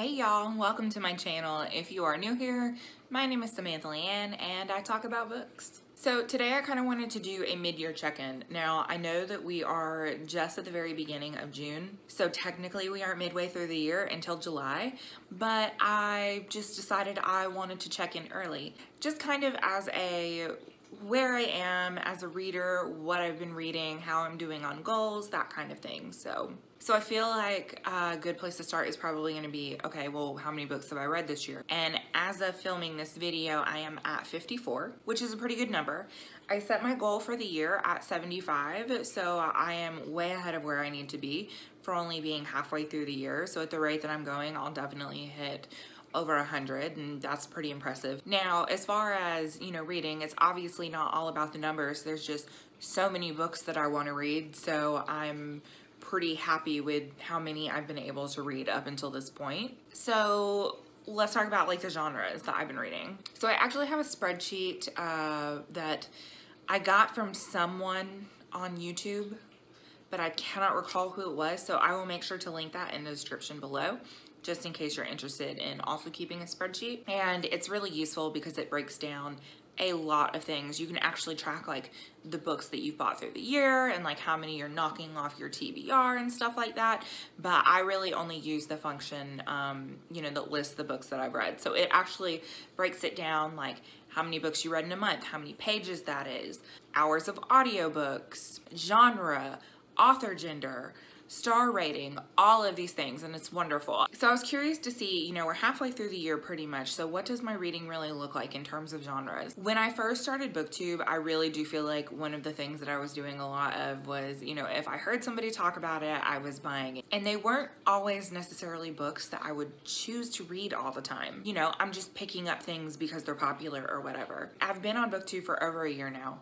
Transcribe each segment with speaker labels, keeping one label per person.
Speaker 1: Hey y'all, welcome to my channel. If you are new here, my name is Samantha Leighanne and I talk about books. So today I kind of wanted to do a mid-year check-in. Now I know that we are just at the very beginning of June, so technically we aren't midway through the year until July, but I just decided I wanted to check in early. Just kind of as a where I am as a reader, what I've been reading, how I'm doing on goals, that kind of thing. So I feel like a good place to start is probably going to be, okay, well, how many books have I read this year? And as of filming this video, I am at 54, which is a pretty good number. I set my goal for the year at 75, so I am way ahead of where I need to be for only being halfway through the year. So at the rate that I'm going, I'll definitely hit over 100, and that's pretty impressive. Now, as far as, reading, it's obviously not all about the numbers. There's just so many books that I want to read, so I'm pretty happy with how many I've been able to read up until this point. So let's talk about like the genres that I've been reading. So I actually have a spreadsheet that I got from someone on YouTube, but I cannot recall who it was, so I will make sure to link that in the description below, just in case you're interested in also keeping a spreadsheet. And it's really useful because it breaks down a lot of things. You can actually track like the books that you've bought through the year and like how many you're knocking off your TBR and stuff like that. But I really only use the function, that lists the books that I've read. So it actually breaks it down like how many books you read in a month, how many pages that is, hours of audiobooks, genre, author gender, star rating, all of these things, and it's wonderful. So I was curious to see, we're halfway through the year pretty much, so what does my reading really look like in terms of genres? When I first started BookTube, I really do feel like one of the things that I was doing a lot of was, if I heard somebody talk about it, I was buying it. And they weren't always necessarily books that I would choose to read all the time. I'm just picking up things because they're popular or whatever. I've been on BookTube for over a year now.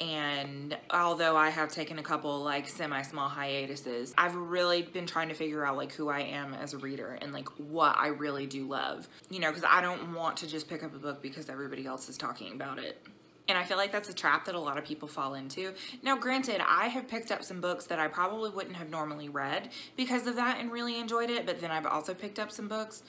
Speaker 1: And although I have taken a couple like semi-small hiatuses, I've really been trying to figure out like who I am as a reader and like what I really do love, because I don't want to just pick up a book because everybody else is talking about it. And I feel like that's a trap that a lot of people fall into. Now, granted, I have picked up some books that I probably wouldn't have normally read because of that and really enjoyed it, but then I've also picked up some books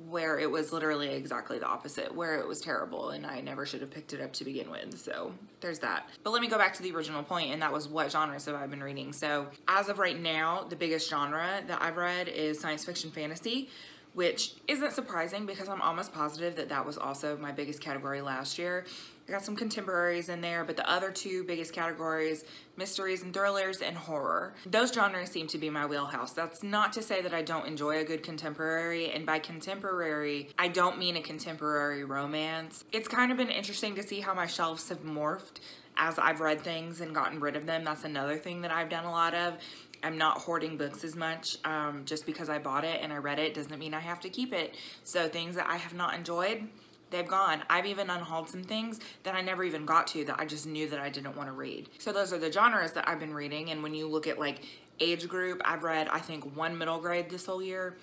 Speaker 1: where it was literally exactly the opposite, where it was terrible and I never should have picked it up to begin with. So there's that. But let me go back to the original point, and that was what genres have I been reading. So as of right now, the biggest genre that I've read is science fiction fantasy, which isn't surprising because I'm almost positive that that was also my biggest category last year. I got some contemporaries in there, but the other two biggest categories, mysteries and thrillers and horror. Those genres seem to be my wheelhouse. That's not to say that I don't enjoy a good contemporary, and by contemporary, I don't mean a contemporary romance. It's kind of been interesting to see how my shelves have morphed as I've read things and gotten rid of them. That's another thing that I've done a lot of. I'm not hoarding books as much. Just because I bought it and I read it doesn't mean I have to keep it. So things that I have not enjoyed, they've gone. I've even unhauled some things that I never even got to that I just knew that I didn't want to read. So those are the genres that I've been reading. And when you look at like age group, I've read, I think, 1 middle grade this whole year,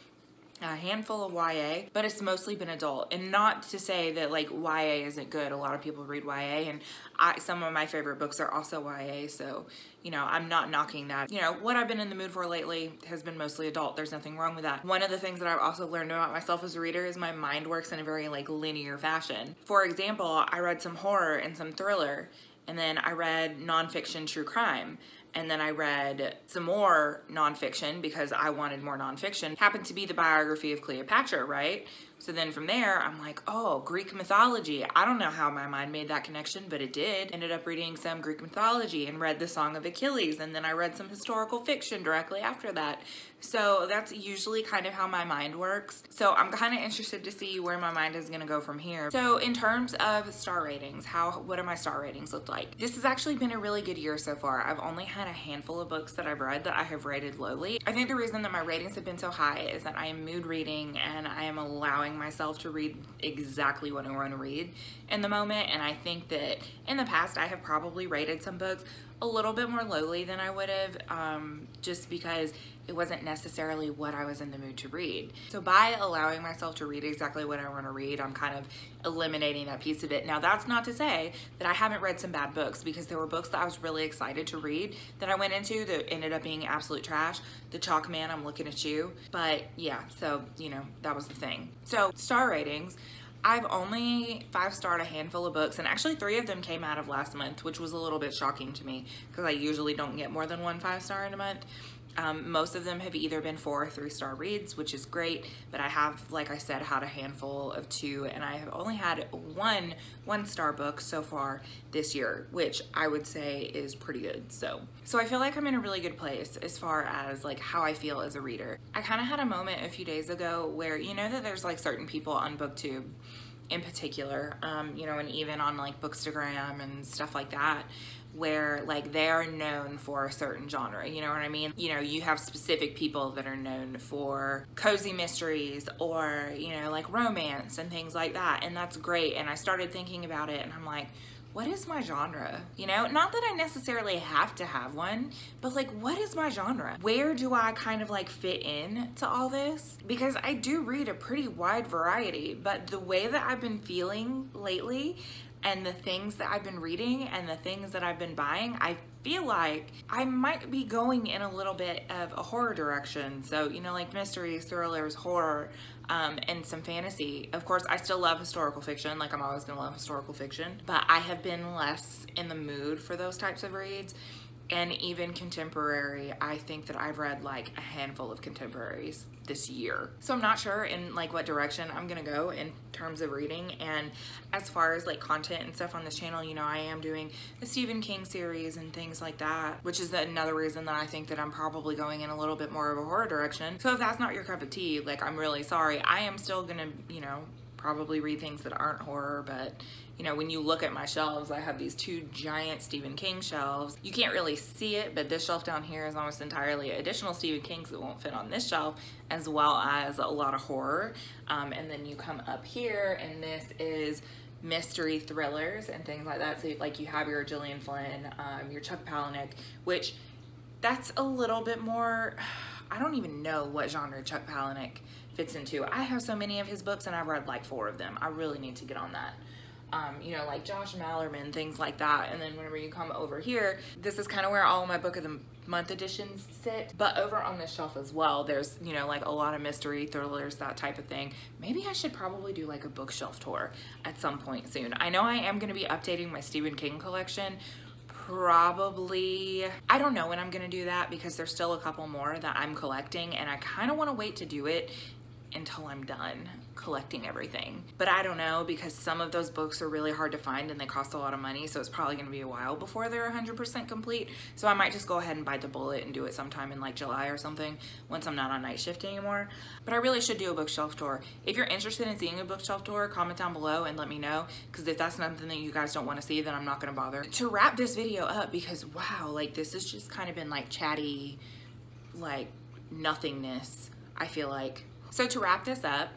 Speaker 1: a handful of YA, but it's mostly been adult. And not to say that like YA isn't good. A lot of people read YA, and some of my favorite books are also YA, so I'm not knocking that. What I've been in the mood for lately has been mostly adult. There's nothing wrong with that. One of the things that I've also learned about myself as a reader is my mind works in a very like linear fashion. For example, I read some horror and some thriller, and then I read nonfiction true crime. And then I read some more nonfiction because I wanted more nonfiction. Happened to be the biography of Cleopatra, right? So then from there, I'm like, oh, Greek mythology. I don't know how my mind made that connection, but it did. Ended up reading some Greek mythology and read the Song of Achilles. And then I read some historical fiction directly after that. So that's usually kind of how my mind works. So I'm kind of interested to see where my mind is going to go from here. So in terms of star ratings, what do my star ratings look like? This has actually been a really good year so far. I've only had a handful of books that I've read that I have rated lowly. I think the reason that my ratings have been so high is that I am mood reading and I am allowing myself to read exactly what I want to read in the moment. And I think that in the past I have probably rated some books a little bit more lowly than I would have, just because it wasn't necessarily what I was in the mood to read. So by allowing myself to read exactly what I want to read, I'm kind of eliminating that piece of it. Now that's not to say that I haven't read some bad books, because there were books that I was really excited to read that I went into that ended up being absolute trash. The Chalk Man, I'm looking at you. But yeah, so you know, that was the thing. So star ratings. I've only 5-starred a handful of books, and actually 3 of them came out of last month, which was a little bit shocking to me because I usually don't get more than 1 5-star in a month. Most of them have either been 4 or 3-star reads, which is great, but I have, like I said, had a handful of 2, and I have only had 1 1-star book so far this year, which I would say is pretty good. So I feel like I'm in a really good place as far as like how I feel as a reader. I kind of had a moment a few days ago where, you know, that there's like certain people on BookTube in particular, you know, and even on like Bookstagram and stuff like that, where like they're known for a certain genre, you know what I mean? You know, you have specific people that are known for cozy mysteries or, you know, like romance and things like that, and that's great. And I started thinking about it and I'm like, what is my genre? You know, not that I necessarily have to have one, but like, what is my genre? Where do I kind of like fit in to all this? Because I do read a pretty wide variety, but the way that I've been feeling lately and the things that I've been reading and the things that I've been buying, I feel like I might be going in a little bit of a horror direction. So, you know, like mysteries, thrillers, horror, and some fantasy. Of course, I still love historical fiction, like I'm always gonna love historical fiction, but I have been less in the mood for those types of reads. And even contemporary, I think that I've read like a handful of contemporaries this year. So I'm not sure in like what direction I'm gonna go in terms of reading. And as far as like content and stuff on this channel, you know, I am doing the Stephen King series and things like that, which is another reason that I think that I'm probably going in a little bit more of a horror direction. So if that's not your cup of tea, like I'm really sorry. I am still gonna, you know, probably read things that aren't horror, but you know, when you look at my shelves, I have these 2 giant Stephen King shelves. You can't really see it, but this shelf down here is almost entirely additional Stephen Kings that won't fit on this shelf, as well as a lot of horror. And then you come up here, and this is mystery thrillers and things like that. So like you have your Gillian Flynn, your Chuck Palahniuk, which that's a little bit more, I don't even know what genre Chuck Palahniuk fits into. I have so many of his books and I've read like 4 of them. I really need to get on that. You know, like Josh Malerman, things like that. And then whenever you come over here, this is kind of where all of my book of the month editions sit. But over on this shelf as well, there's, you know, like a lot of mystery thrillers, that type of thing. Maybe I should probably do like a bookshelf tour at some point soon. I know I am going to be updating my Stephen King collection. Probably, I don't know when I'm going to do that, because there's still a couple more that I'm collecting, and I kind of want to wait to do it until I'm done collecting everything. But I don't know, because some of those books are really hard to find and they cost a lot of money, so it's probably going to be a while before they're 100% complete. So I might just go ahead and bite the bullet and do it sometime in like July or something, once I'm not on night shift anymore. But I really should do a bookshelf tour. If you're interested in seeing a bookshelf tour, comment down below and let me know, because if that's something that you guys don't want to see, then I'm not going to bother. To wrap this video up, because wow, like this has just kind of been like chatty, like nothingness, I feel like. So to wrap this up,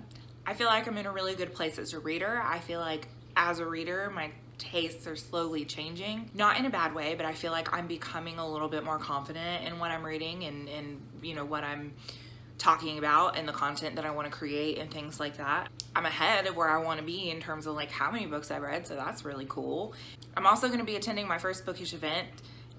Speaker 1: I feel like I'm in a really good place as a reader. I feel like as a reader, my tastes are slowly changing. Not in a bad way, but I feel like I'm becoming a little bit more confident in what I'm reading and you know, what I'm talking about and the content that I want to create and things like that. I'm ahead of where I want to be in terms of like how many books I've read, so that's really cool. I'm also going to be attending my first bookish event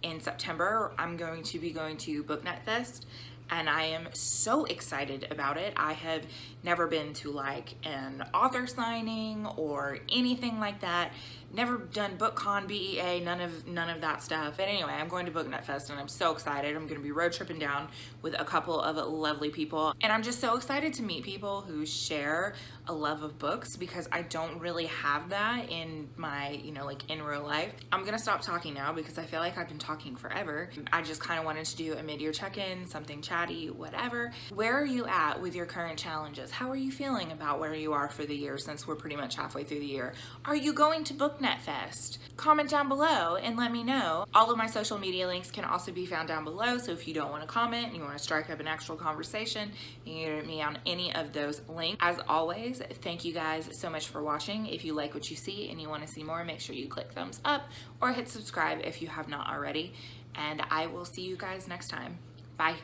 Speaker 1: in September. I'm going to be going to BookNet Fest, and I am so excited about it. I have never been to like an author signing or anything like that. Never done BookCon, BEA, none of that stuff. But anyway, I'm going to BookNet Fest and I'm so excited. I'm gonna be road tripping down with a couple of lovely people. And I'm just so excited to meet people who share a love of books, because I don't really have that in my, you know, like in real life. I'm gonna stop talking now because I feel like I've been talking forever. I just kind of wanted to do a mid-year check-in, something chatty. chatty, whatever. Where are you at with your current challenges? How are you feeling about where you are for the year, since we're pretty much halfway through the year? Are you going to BookNet Fest? Comment down below and let me know. All of my social media links can also be found down below, so if you don't want to comment and you want to strike up an actual conversation, you can get me on any of those links. As always, thank you guys so much for watching. If you like what you see and you want to see more, make sure you click thumbs up or hit subscribe if you have not already. And I will see you guys next time. Bye.